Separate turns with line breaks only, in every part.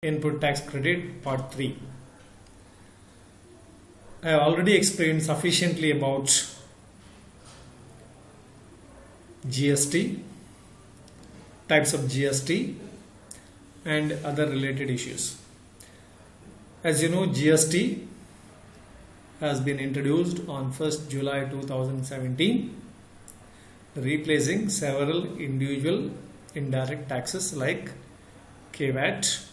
Input tax credit part 3. I have already explained sufficiently about GST, types of GST and other related issues. As you know, GST has been introduced on 1st July 2017, replacing several individual indirect taxes like KVAT,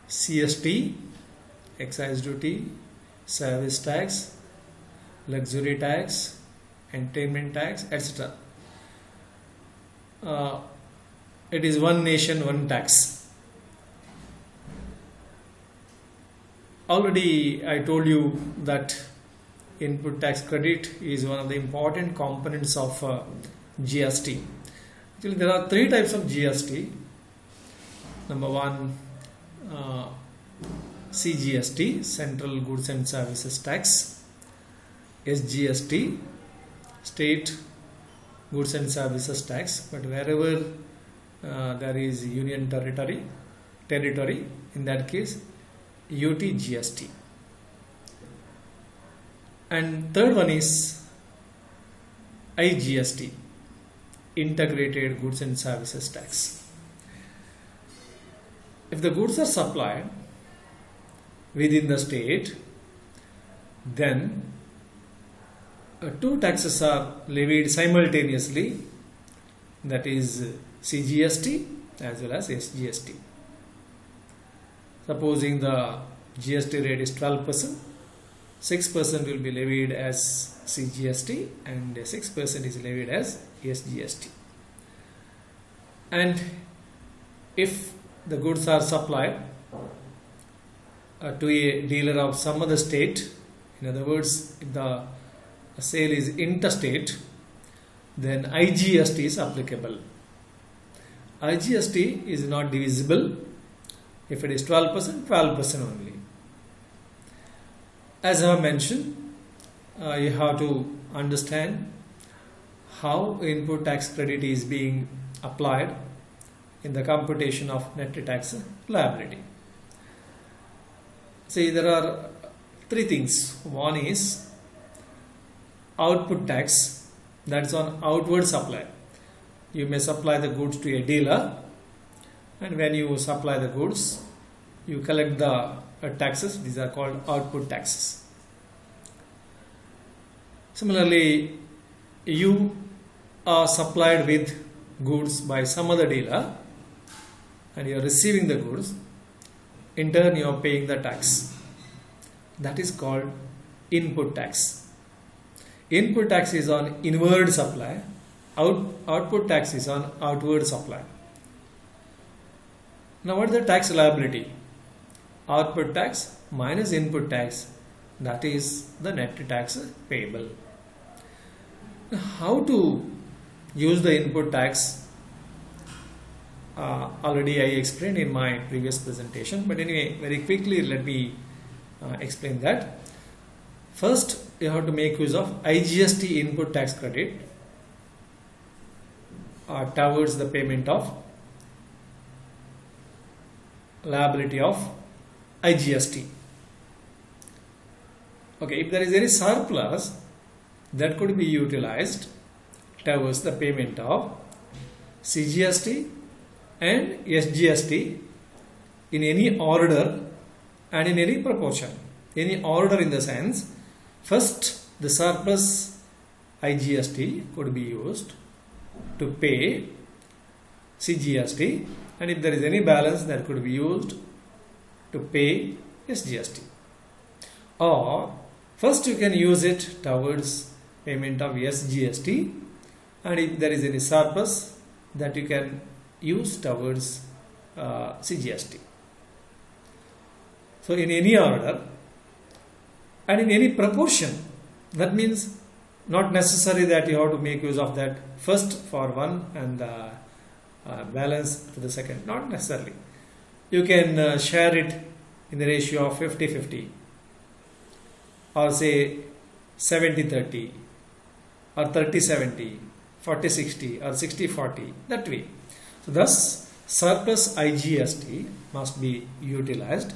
CST, excise duty, service tax, luxury tax, entertainment tax, etc. It is one nation, one tax. Already I told you that input tax credit is one of the important components of GST. Actually, there are three types of GST. Number one, CGST, Central Goods and Services Tax. SGST, State Goods and Services Tax. But wherever there is union territory, in that case, UTGST. And third one is IGST, Integrated Goods and Services Tax. If the goods are supplied within the state, then two taxes are levied simultaneously, that is CGST as well as SGST. Supposing the GST rate is 12%, 6% will be levied as CGST and 6% is levied as SGST. And if the goods are supplied to a dealer of some other state, in other words, if the sale is interstate, then IGST is applicable. IGST is not divisible. If it is 12%, 12% only. As I have mentioned, you have to understand how input tax credit is being applied in the computation of net tax liability. See, there are three things. One is output tax, that's on outward supply. You may supply the goods to a dealer, and when you supply the goods, you collect the taxes. These are called output taxes. Similarly, you are supplied with goods by some other dealer and you are receiving the goods. In turn, you are paying the tax. That is called input tax. Input tax is on inward supply. Output tax is on outward supply. Now, what is the tax liability? Output tax minus input tax, that is the net tax payable. Now, how to use the input tax? Already I explained in my previous presentation, but anyway, very quickly let me explain that. First, you have to make use of IGST input tax credit towards the payment of liability of IGST. Okay, if there is any surplus, that could be utilized towards the payment of CGST and SGST in any order and in any proportion. Any order in the sense, first the surplus IGST could be used to pay CGST, and if there is any balance, that could be used to pay SGST. Or first you can use it towards payment of SGST, and if there is any surplus, that you can use towards CGST. So in any order and in any proportion, that means not necessary that you have to make use of that first for one and the balance for the second, not necessarily. You can share it in the ratio of 50-50 or say 70-30 or 30-70, 40-60 or 60-40, that way. So thus surplus IGST must be utilized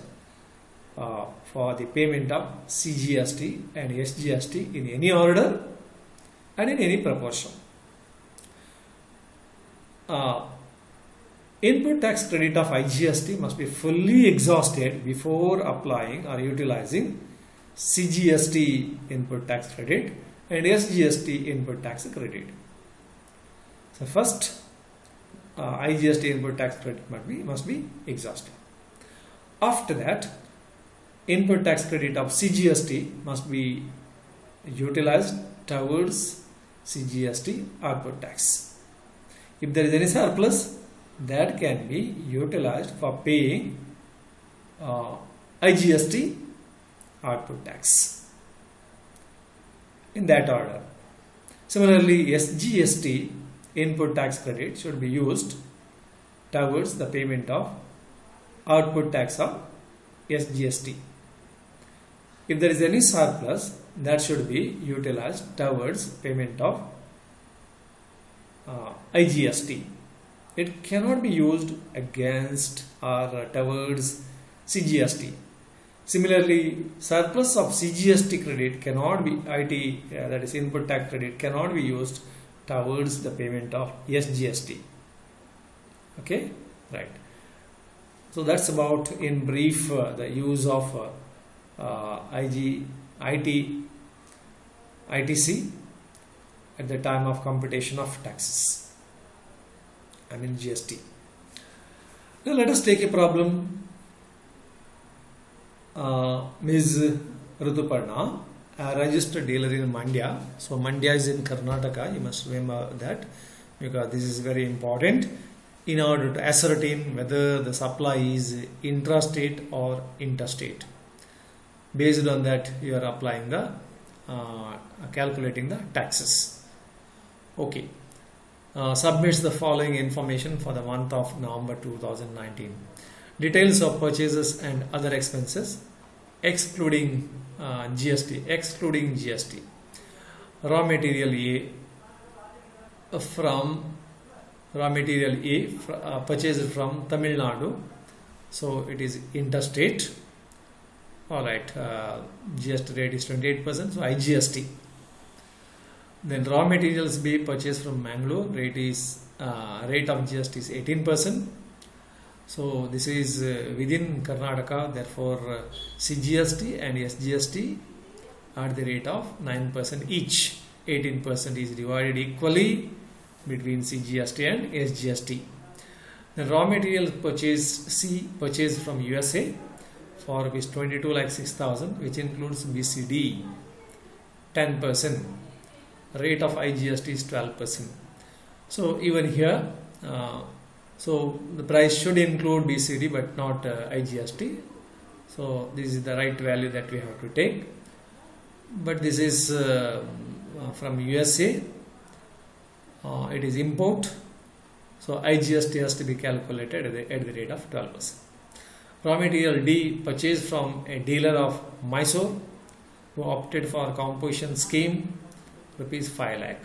for the payment of CGST and SGST in any order and in any proportion. Input tax credit of IGST must be fully exhausted before applying or utilizing CGST input tax credit and SGST input tax credit. So first, IGST input tax credit must be exhausted. After that, input tax credit of CGST must be utilized towards CGST output tax. If there is any surplus, that can be utilized for paying IGST output tax. In that order. Similarly, SGST input tax credit should be used towards the payment of output tax of SGST. If there is any surplus, that should be utilized towards payment of IGST. It cannot be used against or towards CGST. Similarly, surplus of CGST credit cannot be that is input tax credit cannot be used towards the payment of SGST. Okay, right. So that's about in brief the use of ITC at the time of computation of taxes. I mean GST. Now let us take a problem. Ms. Rituparna, a registered dealer in Mandya. So Mandya is in Karnataka. You must remember that because this is very important in order to ascertain whether the supply is intrastate or interstate. Based on that, you are applying the calculating the taxes. Okay. Submits the following information for the month of November 2019. Details of purchases and other expenses excluding GST. Raw material A purchased from Tamil Nadu, so it is interstate. Alright, GST rate is 28%, so IGST. Then raw materials B purchased from Mangalore, rate of GST is 18%. So this is within Karnataka, therefore CGST and SGST are the rate of 9% each. 18% is divided equally between CGST and SGST. The raw material purchased from USA for rupees 22,06,000, which includes BCD 10%. Rate of IGST is 12%. So even here, so the price should include BCD but not IGST. So this is the right value that we have to take. But this is from USA. It is import. So IGST has to be calculated at the rate of 12%. Raw material D purchased from a dealer of Mysore who opted for composition scheme, rupees 5 lakh.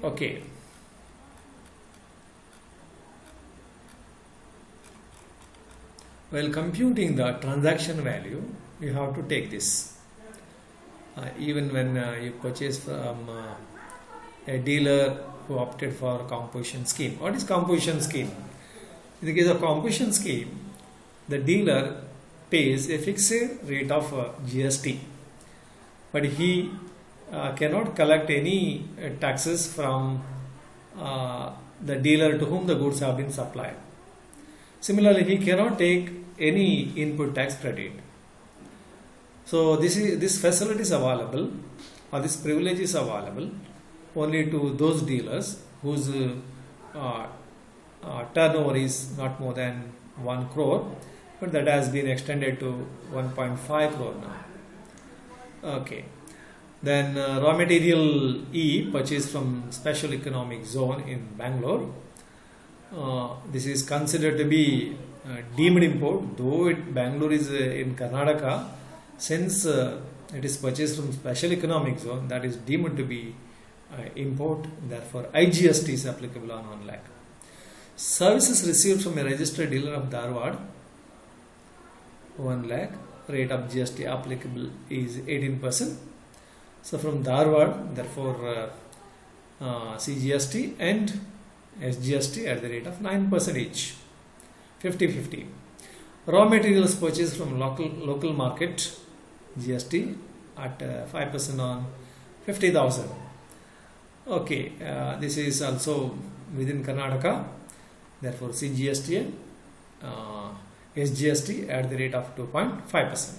Okay. While computing the transaction value, you have to take this. Even when you purchase from a dealer who opted for composition scheme. What is composition scheme? In the case of composition scheme, the dealer pays a fixed rate of GST, but he cannot collect any taxes from the dealer to whom the goods have been supplied. Similarly, he cannot take any input tax credit. So this facility is available, or this privilege is available only to those dealers whose turnover is not more than 1 crore, but that has been extended to 1.5 crore now. Okay. Then raw material E purchased from special economic zone in Bangalore. This is considered to be deemed import, though Bangalore is in Karnataka. Since it is purchased from special economic zone, that is deemed to be import. Therefore, IGST is applicable on 1 lakh. Services received from a registered dealer of Dharwad, 1 lakh. Rate of GST applicable is 18%. So from Dharwad, therefore CGST and SGST at the rate of 9% each, 50-50. Raw materials purchased from local market, GST at 5% on 50,000. Okay, this is also within Karnataka, therefore CGST and SGST at the rate of 2.5%.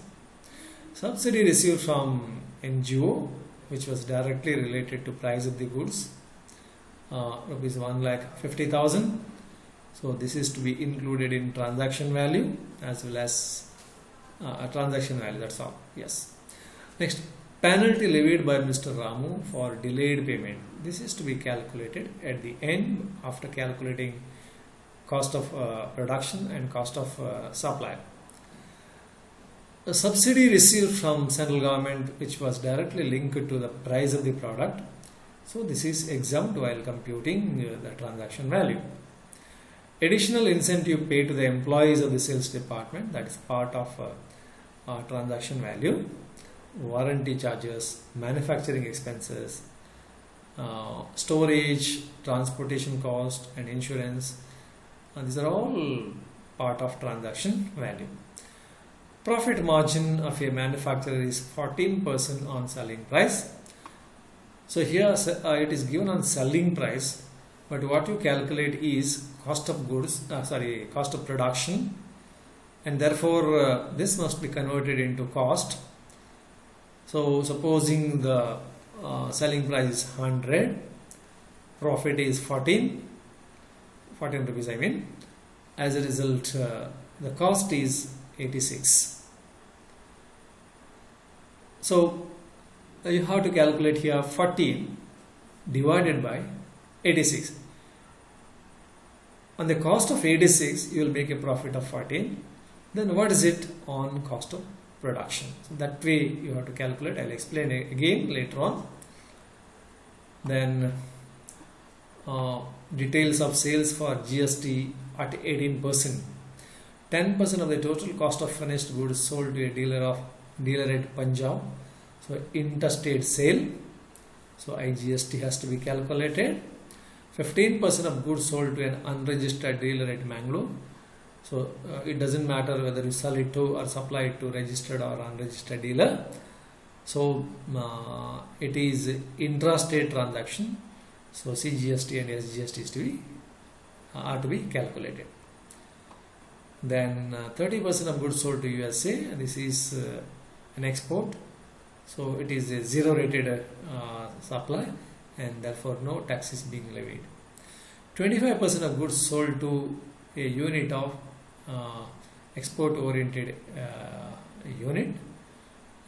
Subsidy received from NGO, which was directly related to price of the goods, rupees 1,50,000. So this is to be included in transaction value as well as a transaction value. That's all. Yes. Next, penalty levied by Mr. Ramu for delayed payment. This is to be calculated at the end after calculating cost of production and cost of supply. A subsidy received from central government which was directly linked to the price of the product. So this is exempt while computing the transaction value. Additional incentive paid to the employees of the sales department, that is part of transaction value. Warranty charges, manufacturing expenses, storage, transportation cost and insurance. These are all part of transaction value. Profit margin of a manufacturer is 14% on selling price. So here it is given on selling price, but what you calculate is cost of goods, cost of production, and therefore this must be converted into cost. So supposing the selling price is 100, profit is 14 rupees I mean. As a result, the cost is 86. So you have to calculate here 14 divided by 86. On the cost of 86, you will make a profit of 14. Then what is it on cost of production? So that way you have to calculate. I'll explain again later on. Then details of sales for GST at 18%. 10% of the total cost of finished goods sold to a dealer at Punjab. So interstate sale. So IGST has to be calculated. 15% of goods sold to an unregistered dealer at Mangalore. So it doesn't matter whether you sell it to or supply it to registered or unregistered dealer. So it is intrastate transaction. So CGST and SGST are to be calculated. Then 30% of goods sold to USA. This is an export. So it is a zero rated supply and therefore no tax is being levied. 25% of goods sold to a unit of export oriented unit,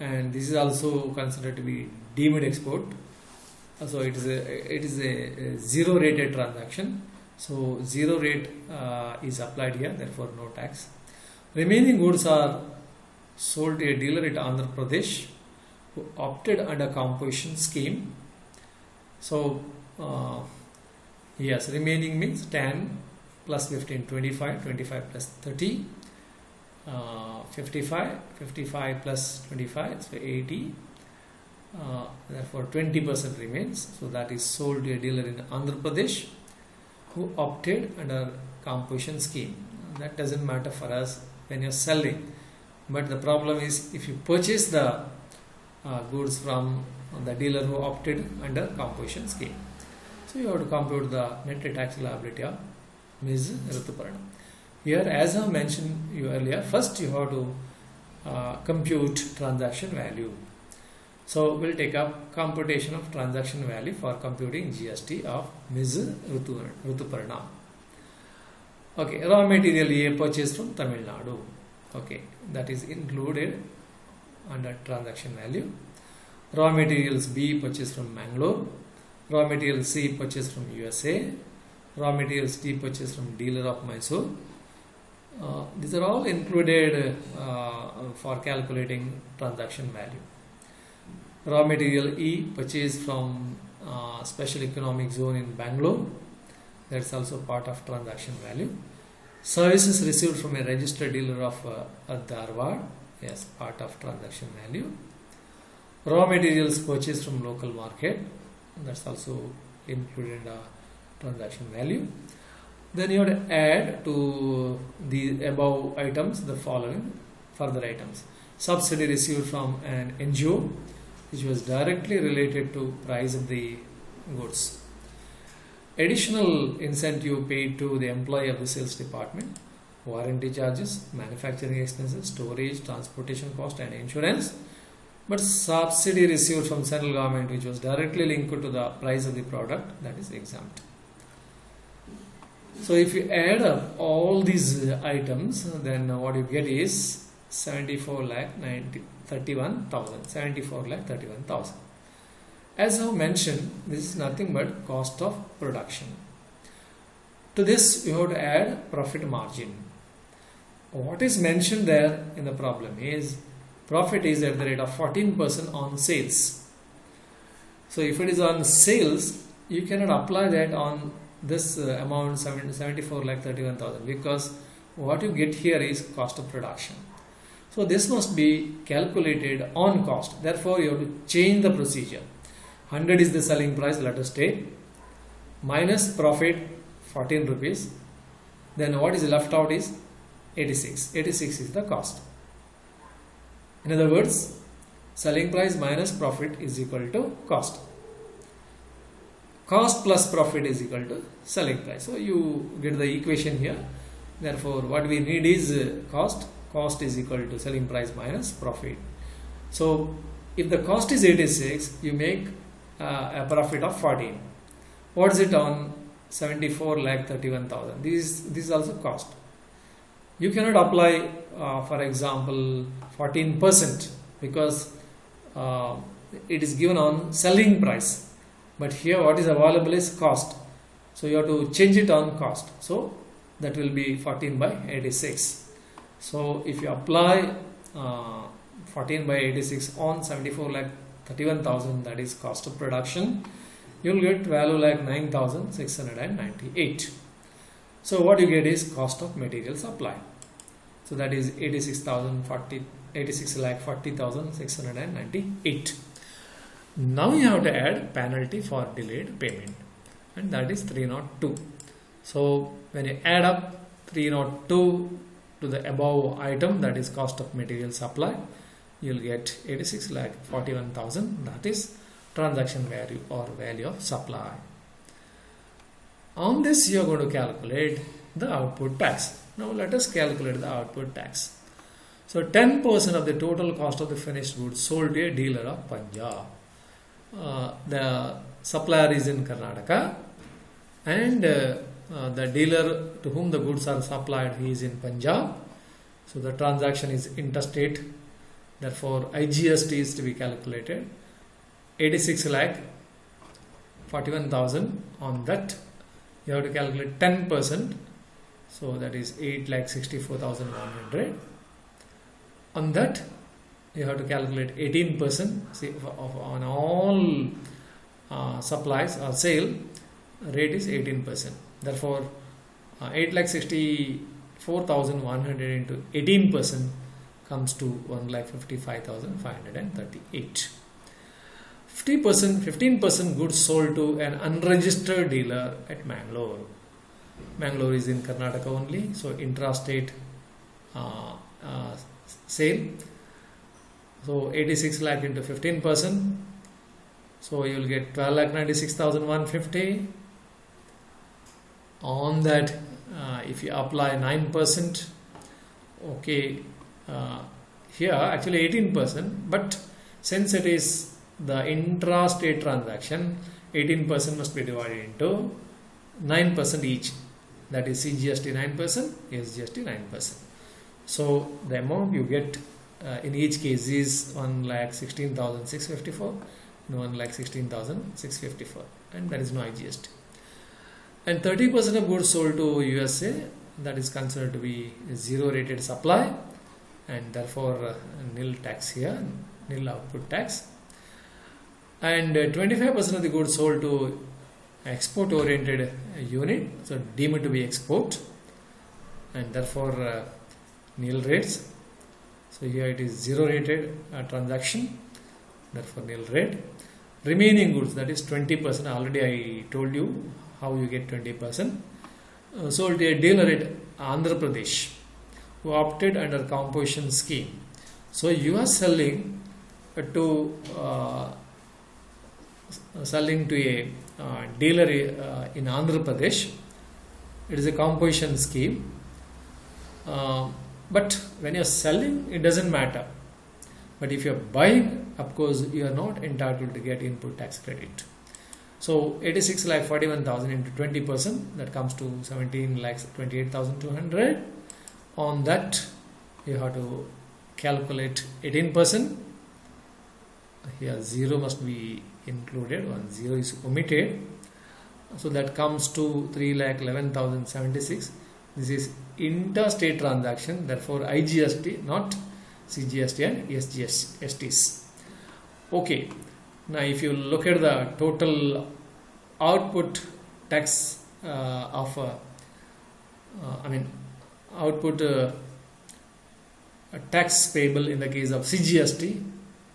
and this is also considered to be deemed export. So it is a zero rated transaction. So zero rate is applied here, therefore no tax. Remaining goods are sold to a dealer at Andhra Pradesh who opted under composition scheme. So yes, remaining means 10 plus 15, 25, 25 plus 30, 55 plus 25, so 80. Therefore 20% remains. So that is sold to a dealer in Andhra Pradesh who opted under composition scheme. That doesn't matter for us when you're selling, but the problem is if you purchase the goods from the dealer who opted under composition scheme. So you have to compute the net tax liability of Ms. Rituparna. Here, as I mentioned you earlier, first you have to compute transaction value. So we'll take up computation of transaction value for computing GST of Ms. Rituparna. Okay, raw material A purchased from Tamil Nadu. Okay, that is included under transaction value. Raw materials B purchased from Mangalore. Raw material C purchased from USA. Raw materials D purchased from dealer of Mysore. These are all included for calculating transaction value. Raw material E purchased from special economic zone in Bangalore. That's also part of transaction value. Services received from a registered dealer of Dharwad, yes, part of transaction value. Raw materials purchased from local market, that's also included in the transaction value. Then you have to add to the above items the following further items. Subsidy received from an NGO which was directly related to price of the goods. Additional incentive paid to the employee of the sales department, warranty charges, manufacturing expenses, storage, transportation cost and insurance. But subsidy received from central government which was directly linked to the price of the product, that is exempt. So if you add up all these items, then what you get is 74,31,000. As I mentioned, this is nothing but cost of production. To this you have to add profit margin. What is mentioned there in the problem is profit is at the rate of 14% on sales. So if it is on sales, you cannot apply that on this amount 74,31,000 because what you get here is cost of production. So this must be calculated on cost. Therefore, you have to change the procedure. 100 is the selling price, let us take, minus profit 14 rupees. Then what is left out is 86. 86 is the cost. In other words, selling price minus profit is equal to cost. Cost plus profit is equal to selling price. So you get the equation here. Therefore, what we need is cost. Cost is equal to selling price minus profit. So if the cost is 86, you make a profit of 14. What is it on 74,31,000? This is also cost. You cannot apply, for example, 14% because it is given on selling price. But here what is available is cost. So you have to change it on cost. So that will be 14 by 86. So if you apply 14 by 86 on 74,31,000, that is cost of production, you will get value like 9,698. So what you get is cost of material supply. So that is 86,40,698. Now you have to add penalty for delayed payment, and that is 302. So when you add up 302 to the above item, that is cost of material supply, you will get 86,41,000. That is transaction value or value of supply. On this you are going to calculate the output tax. Now let us calculate the output tax. So 10% of the total cost of the finished goods sold to a dealer of Punjab. The supplier is in Karnataka and the dealer to whom the goods are supplied, he is in Punjab. So the transaction is interstate. Therefore IGST is to be calculated. 86,41,000. On that you have to calculate 10%. So that is 8,64,100. On that you have to calculate 18%. See, on all supplies or sale, rate is 18%. Therefore 8,64,100 into 18% comes to 1,55,538. 15% goods sold to an unregistered dealer at Mangalore. Mangalore is in Karnataka only, so intrastate sale. So 86 lakh into 15%. So you will get 12,96,150. On that, if you apply 9%, okay, here actually 18%, but since it is the intrastate transaction, 18% must be divided into 9% each. That is CGST 9%, SGST 9%. So the amount you get in each case is 1,16,654 and 1,16,654, and there is no IGST. And 30% of goods sold to USA, that is considered to be zero rated supply, and therefore nil tax here, nil output tax. And 25% of the goods sold to export oriented unit, so deemed to be export, and therefore nil rates. So here it is 0 rated transaction, therefore nil rate. Remaining goods, that is 20%. Already I told you how you get 20%. Sold to a dealer at Andhra Pradesh who opted under composition scheme. So you are selling to a dealer in Andhra Pradesh. It is a composition scheme. But when you are selling, it doesn't matter. But if you are buying, of course, you are not entitled to get input tax credit. So 86,41,000 into 20%, that comes to 17,28,200. On that, you have to calculate 18%. Here 0 must be included, 0 is omitted. So that comes to 3,11,076. This is interstate transaction, therefore IGST, not CGST and SGSTs. Okay, now if you look at the total output tax output tax payable in the case of CGST,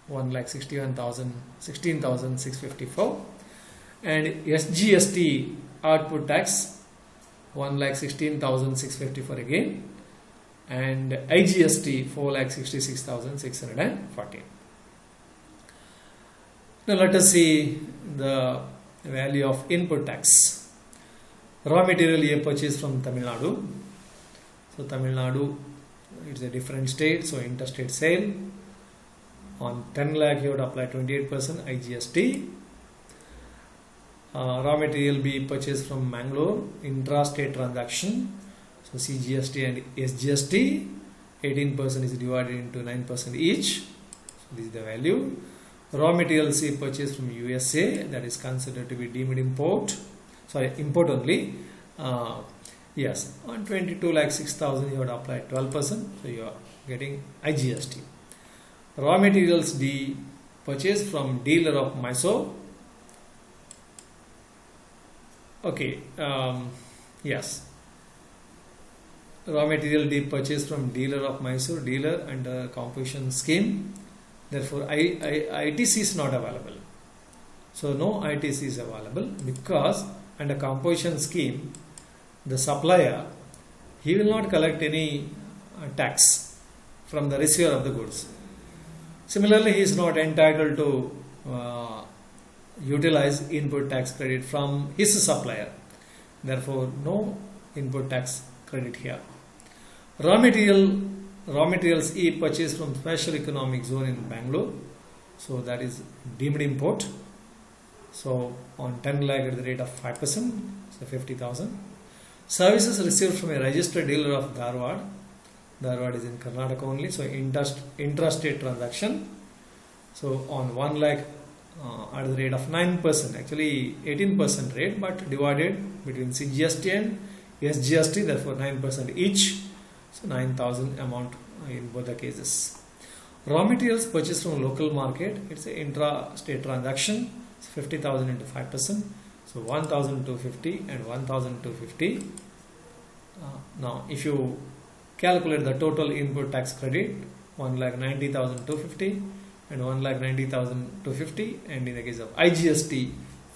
1,16,654, and SGST output tax 1,16,654 again, and IGST 4,66,614. Now let us see the value of input tax. Raw material A purchased from Tamil Nadu. So Tamil Nadu, it's a different state, so interstate sale. On 10 lakh you would apply 28% IGST. Raw material B purchased from Mangalore, intra-state transaction. So CGST and SGST, 18% is divided into 9% each. So this is the value. Raw material C purchased from USA, that is considered to be deemed import. Sorry, import only. Yes, on 22,06,000 you would apply 12%. So you are getting IGST. Raw materials D purchased from dealer of Mysore. Okay, yes. Raw material D purchased from dealer of Mysore, dealer under composition scheme. Therefore, ITC is not available. So no ITC is available because under composition scheme, the supplier, he will not collect any tax from the receiver of the goods. Similarly, he is not entitled to utilize input tax credit from his supplier. Therefore, no input tax credit here. Raw materials E purchased from special economic zone in Bangalore. So that is deemed import. So on 10 lakh at the rate of 5%, so 50,000. Services received from a registered dealer of Dharwad. Dharwad is in Karnataka only, so intrastate transaction. So on 1 lakh at the rate of 9%, actually 18% rate, but divided between CGST and SGST, therefore 9% each. So 9,000 amount in both the cases. Raw materials purchased from local market, it's an intra-state transaction. It's 50,000 into 5%. So 1,250 and 1,250. Now if you calculate the total input tax credit, 1,90,250 and 1,90,250, and in the case of IGST,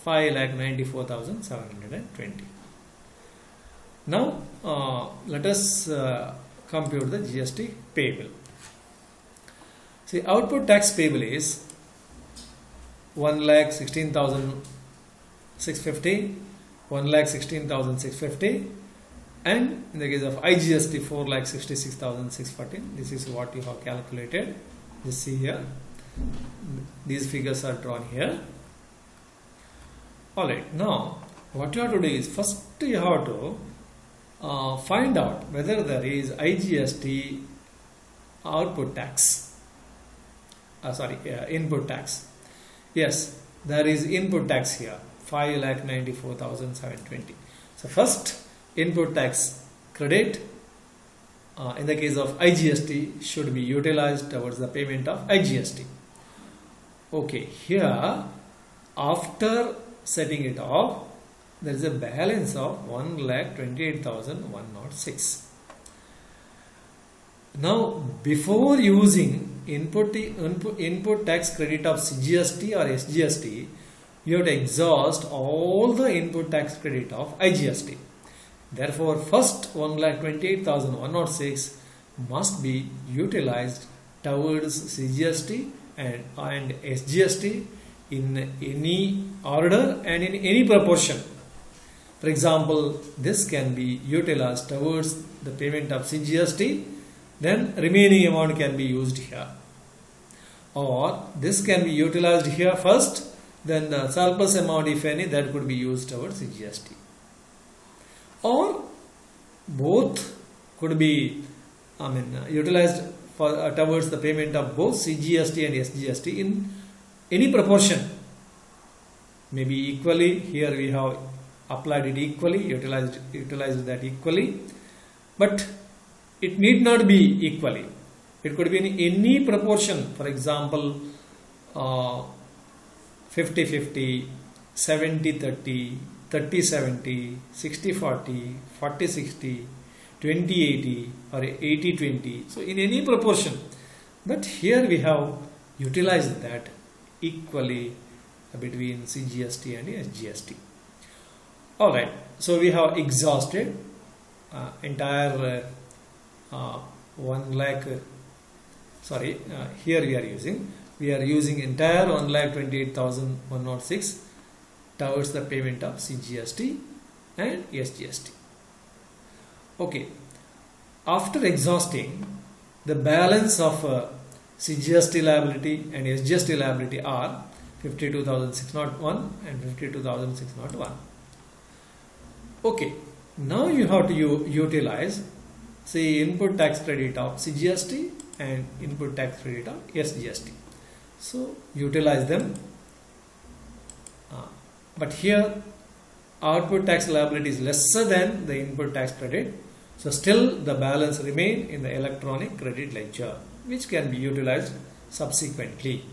5,94,720. Now let us compute the GST payable. See, output tax payable is 1,16,650, 1,16,650, and in the case of IGST 4,66,614. This is what you have calculated. You see here, these figures are drawn here. Alright, now what you have to do is first you have to find out whether there is IGST output tax. Input tax. Yes, there is input tax here, 5,94,720. So first, input tax credit in the case of IGST should be utilized towards the payment of IGST. Okay, here after setting it off, there is a balance of 1,28,106. Now, before using input tax credit of CGST or SGST, you have to exhaust all the input tax credit of IGST. Therefore, first 1,28,106 must be utilized towards CGST and SGST in any order and in any proportion. For example, this can be utilized towards the payment of CGST, then remaining amount can be used here. Or this can be utilized here first, then the surplus amount, if any, that could be used towards CGST. Or both could be utilized for towards the payment of both CGST and SGST in any proportion. Maybe equally, here we have applied it equally, utilized that equally, but it need not be equally. It could be in any proportion. For example, 50-50, 70-30, 30-70, 60-40, 40-60, 20-80 or 80-20. So in any proportion. But here we have utilized that equally between CGST and SGST. Alright, so we have exhausted entire 1 lakh. Here we are using entire 1,28,106 towards the payment of CGST and SGST. Okay, after exhausting, the balance of CGST liability and SGST liability are 52,601 and 52,601. Okay, now you have to utilize input tax credit of CGST and input tax credit of SGST. So utilize them. But here output tax liability is lesser than the input tax credit. So still the balance remain in the electronic credit ledger, which can be utilized subsequently.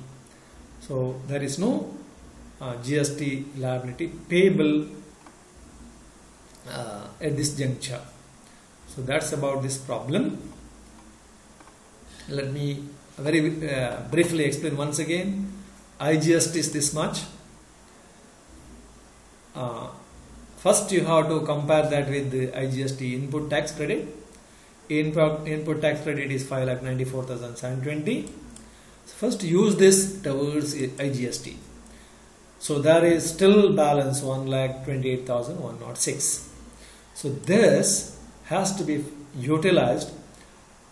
So there is no GST liability payable at this juncture. So that's about this problem. Let me very briefly explain once again. IGST is this much. First you have to compare that with the IGST input tax credit. Input tax credit is 5,94,720. First use this towards IGST. So there is still balance 1,28,106. So this has to be utilized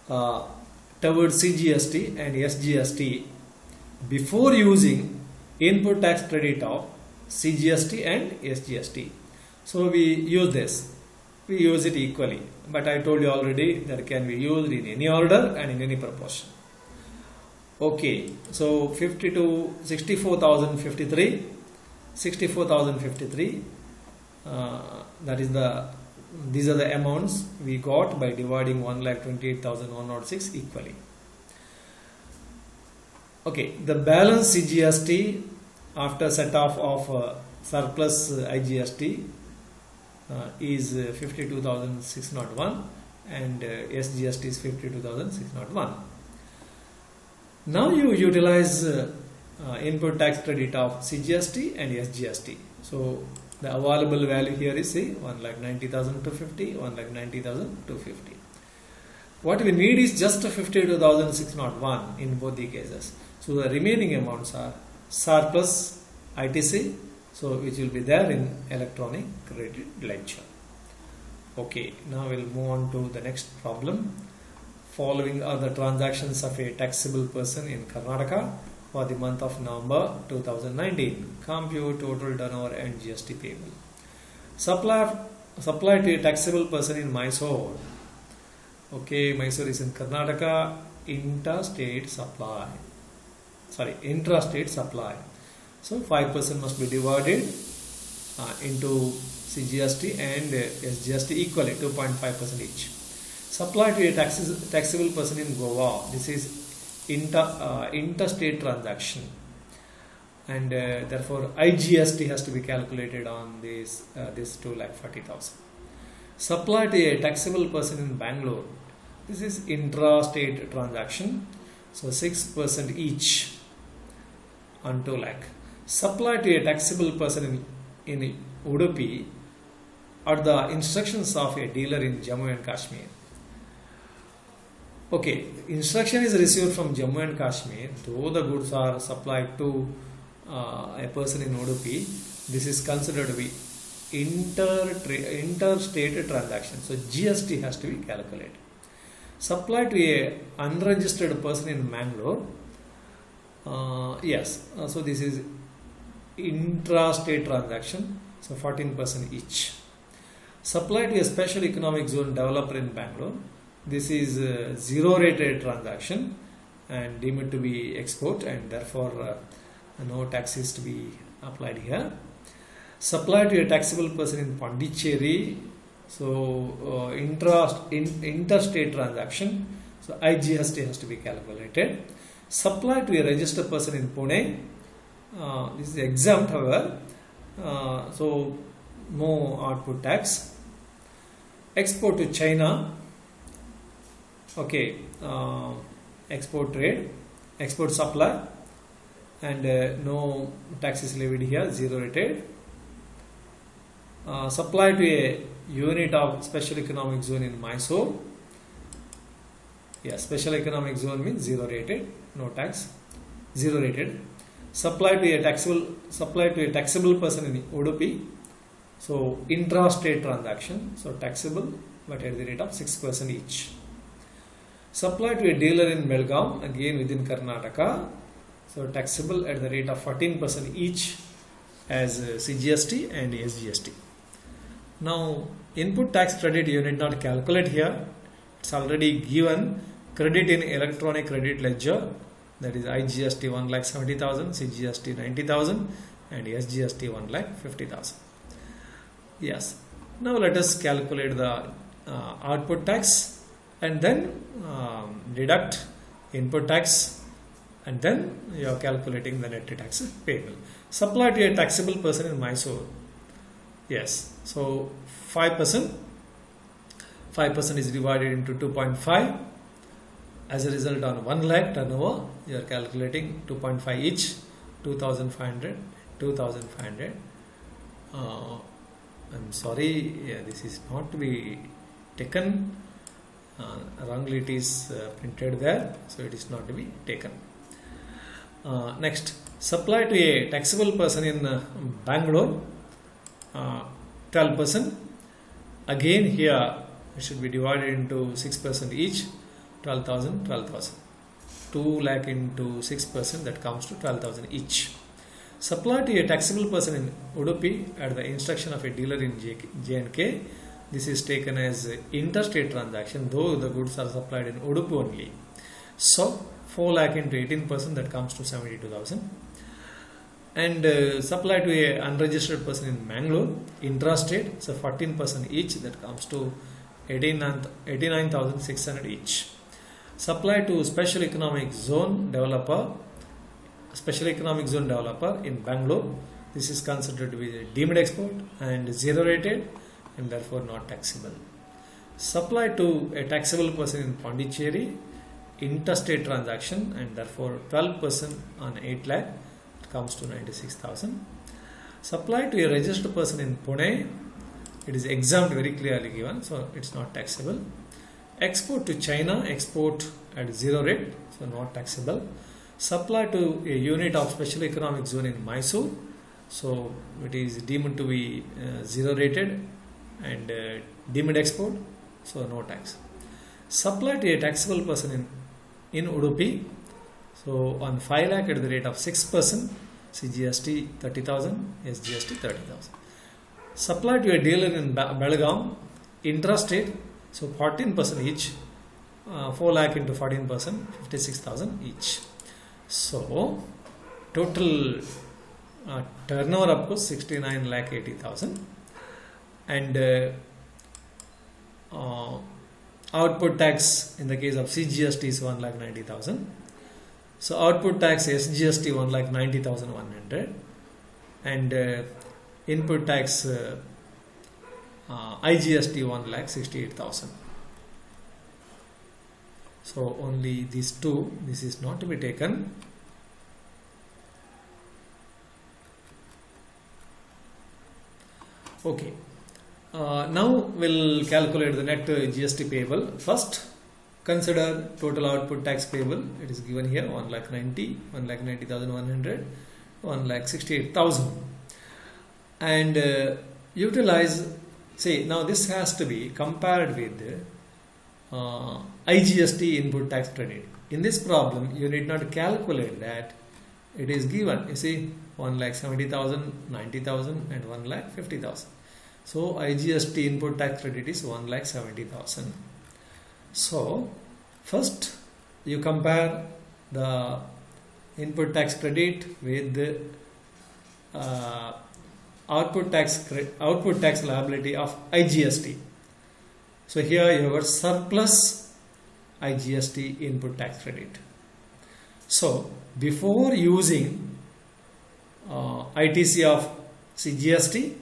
towards CGST and SGST before using input tax credit of CGST and SGST. So we use this. We use it equally. But I told you already that can be used in any order and in any proportion. Okay, so 64,053. That is these are the amounts we got by dividing 1,28,106 equally. Okay, the balance CGST after set off of surplus IGST is 52,601 and SGST is 52,601. Now you utilize input tax credit of CGST and SGST. So the available value here is 1,90,250, 1,90,250. What we need is just 52,601 in both the cases. So the remaining amounts are surplus ITC, so which will be there in electronic credit ledger. Okay, now we'll move on to the next problem. Following are the transactions of a taxable person in Karnataka for the month of November 2019. Compute total turnover and GST payable. Supply to a taxable person in Mysore. Okay, Mysore is in Karnataka. Intrastate supply. So 5% must be divided into CGST and SGST equally, 2.5% each. Supply to a taxable person in Goa. This is interstate transaction. and therefore IGST has to be calculated on this 2,40,000. Supply to a taxable person in Bangalore. This is intra-state transaction, so 6% each on 2 lakh. Supply to a taxable person in Udupi at the instructions of a dealer in Jammu and Kashmir. Okay, instruction is received from Jammu and Kashmir, though the goods are supplied to a person in Udupi. This is considered to be interstate transaction, so GST has to be calculated. Supply to a unregistered person in Mangalore, so this is intrastate transaction, so 14% each. Supply to a special economic zone developer in Bangalore, this is a zero rated transaction and deemed to be export, and therefore no tax is to be applied here. Supply to a taxable person in Pondicherry, so interstate transaction, so IGST has to be calculated. Supply to a registered person in Pune, this is exempt, however, so no output tax. Export to China, okay, export trade, export supply, and no tax is levied here, zero rated. Supply to a unit of special economic zone in Mysore. Special economic zone means zero rated, no tax, zero rated. Supply to a taxable person in Udupi, so intra-state transaction, so taxable but at the rate of 6% each. Supply to a dealer in Belgaum, again within Karnataka, so taxable at the rate of 14% each as CGST and SGST. Now input tax credit you need not calculate here, it's already given. Credit in electronic credit ledger, that is IGST 1,70,000, CGST 90,000 and SGST 1,50,000. Yes. Now let us calculate the output tax and then deduct input tax, and then you are calculating the net tax payable. Supply to a taxable person in Mysore. Yes. So 5% is divided into 2.5. As a result, on 1 lakh turnover, you are calculating 2.5 each, 2,500, 2,500. I'm sorry, this is not to be taken. Wrongly it is printed there, so it is not to be taken. Next, supply to a taxable person in Bangalore, 12%. Again here it should be divided into 6% each, 12,000, 12,000. 2 lakh into 6%, that comes to 12,000 each. Supply to a taxable person in Udupi at the instruction of a dealer in J&K. This is taken as interstate transaction, though the goods are supplied in Udupi only. So 4 lakh into 18%, that comes to 72,000. And supply to a unregistered person in Mangalore, intrastate, so 14% each, that comes to 89,600 each. Supply to special economic zone developer in Bangalore, this is considered to be a deemed export and zero rated and therefore not taxable. Supply to a taxable person in Pondicherry, interstate transaction, and therefore 12% on 8 lakh, it comes to 96,000. Supply to a registered person in Pune, it is exempt, very clearly given, so it's not taxable. Export to China, export at zero rate, so not taxable. Supply to a unit of special economic zone in Mysore, so it is deemed to be zero rated and deemed export, so no tax. Supply to a taxable person in Udupi, so on 5 lakh at the rate of 6%, CGST 30,000, SGST 30,000. Supply to a dealer in Belgaum, intrastate, so 14% each, 4 lakh into 14%, 56,000 each. So total turnover up to 69 lakh 80,000, and output tax in the case of CGST is 1 lakh 90,000. So output tax SGST 1,90,100 and input tax IGST 1,68,000. So only these two, this is not to be taken. Okay. Now we'll calculate the net GST payable. First, consider total output tax payable. It is given here 1,90,100, 1,68,000, and utilize. Say now this has to be compared with IGST input tax credit. In this problem, you need not calculate that. It is given. You see, 1,70,000, 90,000, and 1,50,000. So IGST input tax credit is 1,70,000. So first you compare the input tax credit with the output tax liability of IGST. So here you have a surplus IGST input tax credit. So before using ITC of CGST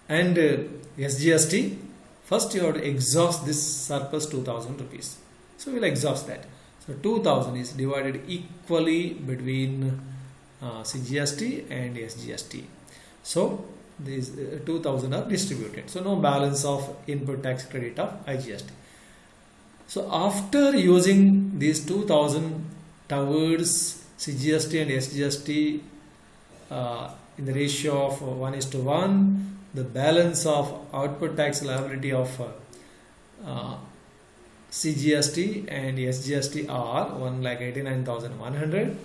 and SGST, first you have to exhaust this surplus 2,000 rupees. So we will exhaust that. So 2,000 is divided equally between CGST and SGST. So these 2,000 are distributed. So no balance of input tax credit of IGST. So after using these 2,000 towards CGST and SGST in the ratio of 1:1, the balance of output tax liability of CGST and SGST are 1,89,100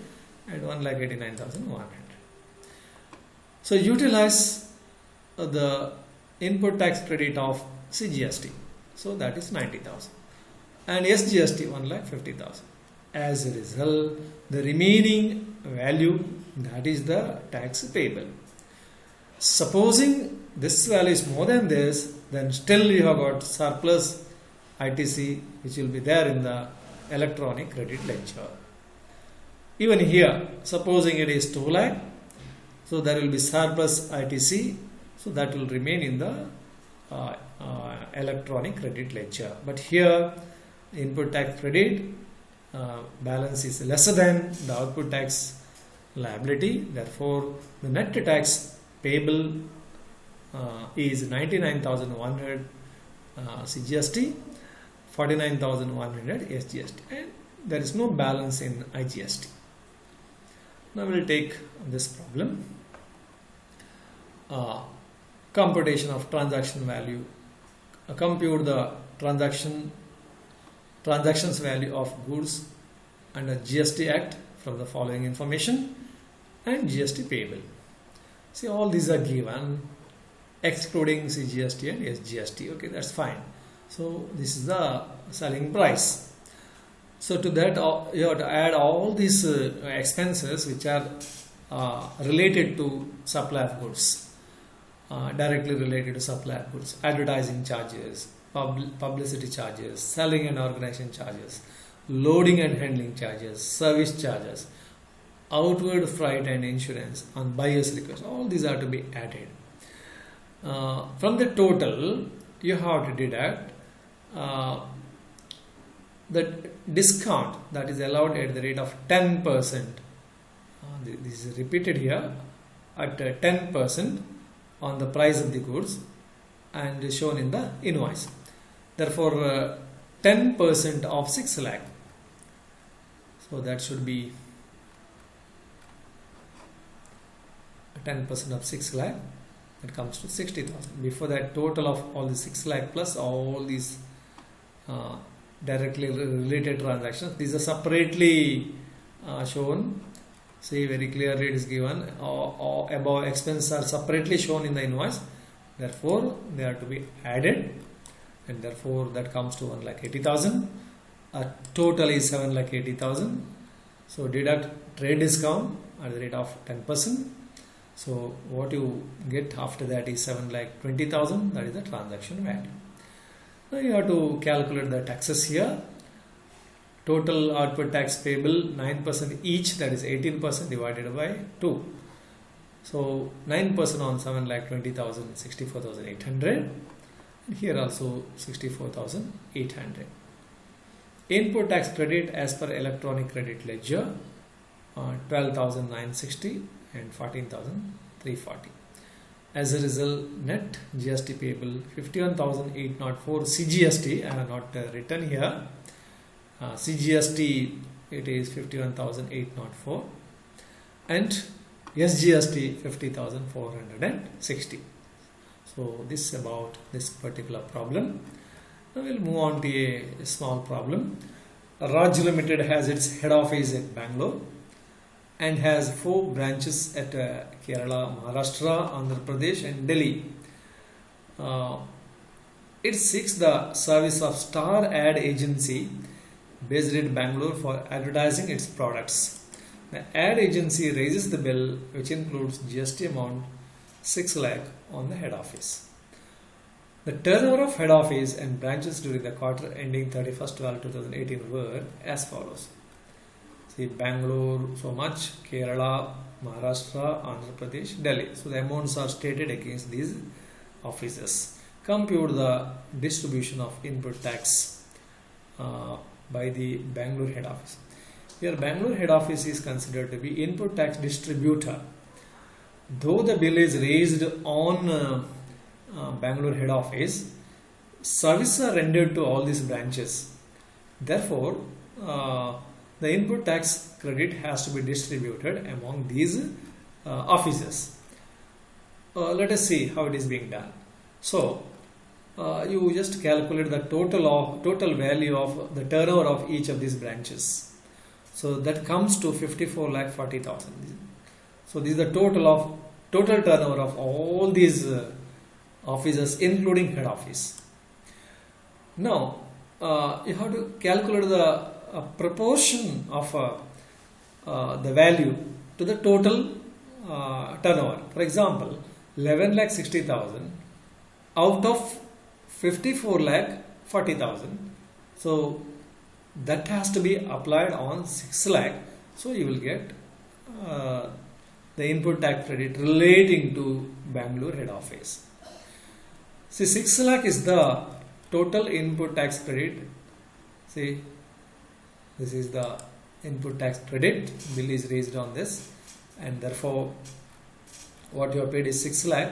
and 1,89,100. So utilize the input tax credit of CGST. So that is 90,000 and SGST 1,50,000. As a result, the remaining value, that is the tax payable. Supposing this value is more than this, then still you have got surplus ITC which will be there in the electronic credit ledger. Even here, supposing it is 2 lakh, so there will be surplus ITC, so that will remain in the electronic credit ledger. But here input tax credit balance is lesser than the output tax liability, therefore the net tax payable is 99,100 CGST, 49,100 SGST, and there is no balance in IGST. Now we will take this problem. Computation of transaction value. Compute the transactions value of goods under GST Act from the following information and GST payable. See, all these are given excluding CGST and SGST. Okay, that's fine. So this is the selling price. So to that you have to add all these expenses which are related to supply of goods, directly related to supply of goods, advertising charges, publicity charges, selling and organization charges, loading and handling charges, service charges, outward freight and insurance on buyer's request. All these are to be added. From the total, you have to deduct the discount that is allowed at the rate of 10%. This is repeated here at 10% on the price of the goods and shown in the invoice. Therefore, 10% of 6 lakh. So that should be 10% of 6 lakh. That comes to 60,000. Before that, total of all the 6 lakh plus all these directly related transactions. These are separately shown. See, very clearly it is given. Above expenses are separately shown in the invoice. Therefore, they are to be added, and therefore that comes to 1,80,000. Total is 7,80,000. So deduct trade discount at the rate of 10%. So what you get after that is 7,20,000. That is the transaction value. Now you have to calculate the taxes here. Total output tax payable 9% each, that is 18% divided by 2. So 9% on 7,20,000, 64,800. Here also 64,800. Input tax credit as per electronic credit ledger 12,960 and 14,340. As a result, net GST payable 51,804. CGST I have not written here. CGST it is 51,804 and SGST 50,460. So this is about this particular problem. Now we'll move on to a small problem. Raj Limited has its head office at Bangalore and has 4 branches at Kerala, Maharashtra, Andhra Pradesh and Delhi. It seeks the service of Star Ad Agency based in Bangalore for advertising its products. The ad agency raises the bill which includes GST amount 6 lakh on the head office. The turnover of head office and branches during the quarter ending 31st/12/2018 were as follows. See, Bangalore so much, Kerala, Maharashtra, Andhra Pradesh, Delhi. So the amounts are stated against these offices. Compute the distribution of input tax by the Bangalore head office. Here Bangalore head office is considered to be input tax distributor. Though the bill is raised on Bangalore head office, services are rendered to all these branches. Therefore, the input tax credit has to be distributed among these offices. Let us see how it is being done. So, you just calculate the total value of the turnover of each of these branches. So that comes to 54,40,000. So this is the total turnover of all these offices, including head office. Now you have to calculate the proportion of the value to the total turnover. For example, 11,60,000 out of 54,40,000. So that has to be applied on 6 lakh. So you will get the input tax credit relating to Bangalore head office. See, 6 lakh is the total input tax credit. See, this is the input tax credit. Bill is raised on this, and therefore what you have paid is 6 lakh.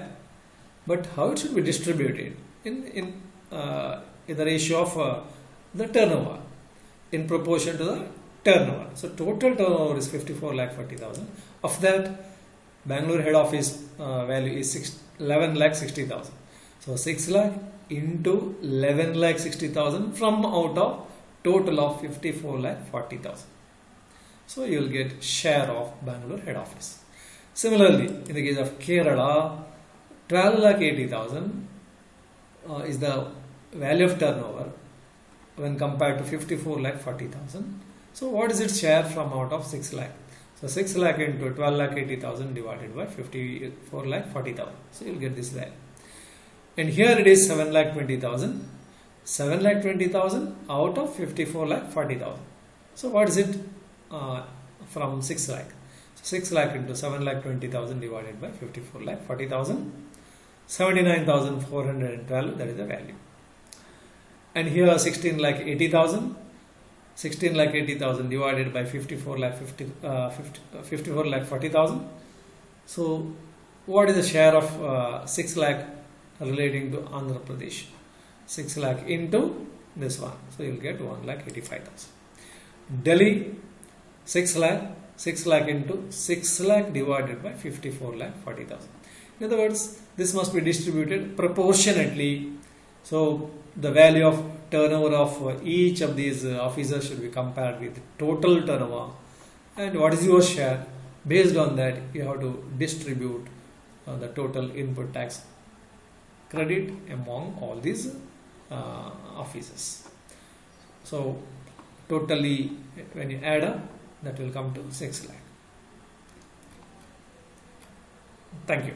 But how it should be distributed in the ratio of the turnover, in proportion to the turnover. So total turnover is 54,40,000. Of that, Bangalore head office value is 11,60,000. So 6 lakh into 11,60,000 from out of total of 54,40,000. So you will get share of Bangalore head office. Similarly, in the case of Kerala, 12,80,000 is the value of turnover when compared to 54,40,000. So what is its share from out of 6 lakh? So 6 lakh into 12,80,000 divided by 54,40,000. So you will get this value. And here it is 7,20,000. 7,20,000 out of 54,40,000. So what is it from 6 lakh? So 6 lakh into 7,20,000 divided by 54,40,000. 79,412, that is the value. And here 16,80,000. 16,80,000 divided by 54,40,000. So what is the share of 6 lakh relating to Andhra Pradesh? 6 lakh into this one. So you will get 1,85,000. Delhi, 6 lakh. 6 lakh into 6 lakh divided by 54,40,000. In other words, this must be distributed proportionately. So the value of turnover of each of these officers should be compared with total turnover, and what is your share. Based on that, you have to distribute the total input tax credit among all these officers. So totally, when you add up, that will come to 6 lakh. Thank you.